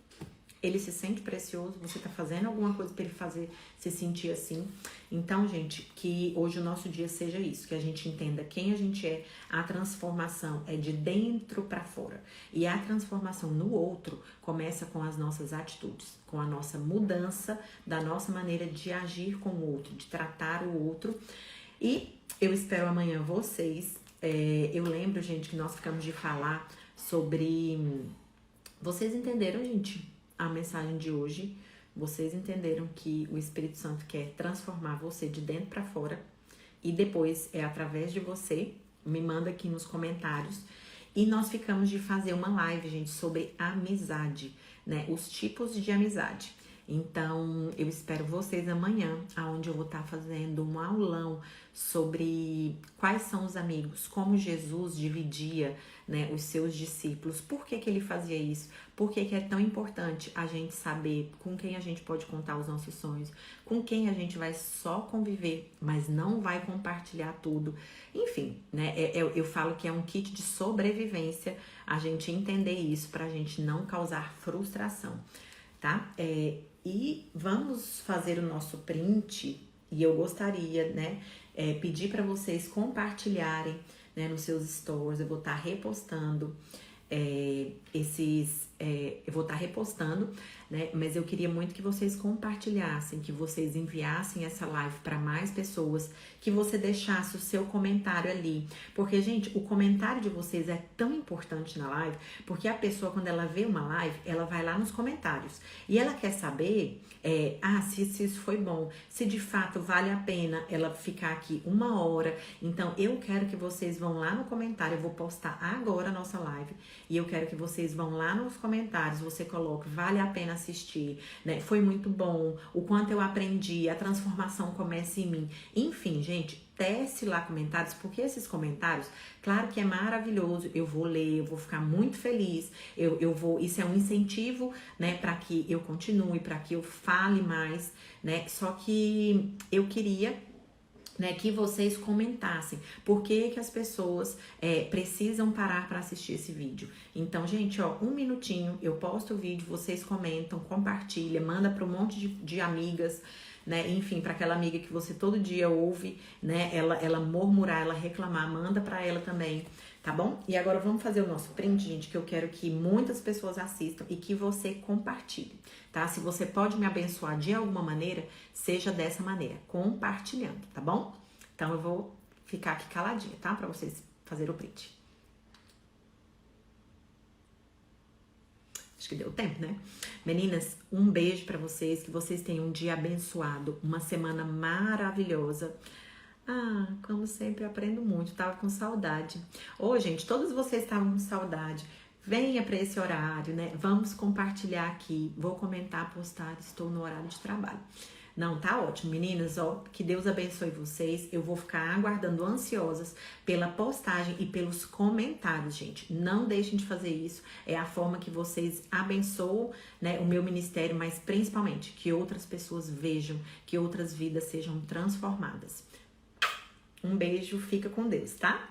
Ele se sente precioso, você tá fazendo alguma coisa para ele se sentir assim. Então, gente, que hoje o nosso dia seja isso, que a gente entenda quem a gente é. A transformação é de dentro para fora. E a transformação no outro começa com as nossas atitudes, com a nossa mudança da nossa maneira de agir com o outro, de tratar o outro. E eu espero amanhã vocês. Eu lembro, gente, que nós ficamos de falar sobre... Vocês entenderam, gente? A mensagem de hoje, vocês entenderam que o Espírito Santo quer transformar você de dentro para fora e depois é através de você, me manda aqui nos comentários. E nós ficamos de fazer uma live, gente, sobre amizade, né? Os tipos de amizade. Então, eu espero vocês amanhã, onde eu vou estar fazendo um aulão sobre quais são os amigos, como Jesus dividia, né, os seus discípulos, por que ele fazia isso, por que é tão importante a gente saber com quem a gente pode contar os nossos sonhos, com quem a gente vai só conviver, mas não vai compartilhar tudo. Enfim, né, eu falo que é um kit de sobrevivência, a gente entender isso pra gente não causar frustração, tá? E vamos fazer o nosso print, e eu gostaria, né, pedir para vocês compartilharem, né, nos seus stories. Eu vou estar repostando eu vou estar repostando, né? Mas eu queria muito que vocês compartilhassem, que vocês enviassem essa live para mais pessoas, que você deixasse o seu comentário ali, porque, gente, o comentário de vocês é tão importante na live, porque a pessoa, quando ela vê uma live, ela vai lá nos comentários e ela quer saber se isso foi bom, se de fato vale a pena ela ficar aqui 1 hora. Então, eu quero que vocês vão lá no comentário, eu vou postar agora a nossa live, e eu quero que vocês vão lá nos comentários, você coloque, vale a pena assistir, né? Foi muito bom, o quanto eu aprendi, a transformação começa em mim. Enfim, gente, teste lá comentários, porque esses comentários, claro que é maravilhoso, eu vou ler, eu vou ficar muito feliz, isso é um incentivo, né, para que eu continue, para que eu fale mais, né? Só que eu queria, né, que vocês comentassem por que as pessoas precisam parar para assistir esse vídeo. Então, gente, ó, 1 minutinho, eu posto o vídeo, vocês comentam, compartilha, manda para um monte de amigas, né, enfim, para aquela amiga que você todo dia ouve, né, ela murmurar, ela reclamar, manda para ela também, tá bom? E agora vamos fazer o nosso print, gente, que eu quero que muitas pessoas assistam e que você compartilhe, tá? Se você pode me abençoar de alguma maneira, seja dessa maneira, compartilhando, tá bom? Então eu vou ficar aqui caladinha, tá? Pra vocês fazerem o print. Acho que deu tempo, né? Meninas, um beijo pra vocês, que vocês tenham um dia abençoado, uma semana maravilhosa. Ah, como sempre, eu aprendo muito, tava com saudade. Ô, gente, todos vocês estavam com saudade. Venha para esse horário, né? Vamos compartilhar aqui. Vou comentar, postar, estou no horário de trabalho. Não, tá ótimo, meninas, ó, que Deus abençoe vocês. Eu vou ficar aguardando ansiosas pela postagem e pelos comentários, gente. Não deixem de fazer isso. É a forma que vocês abençoam, né, o meu ministério, mas principalmente que outras pessoas vejam, que outras vidas sejam transformadas. Um beijo, fica com Deus, tá?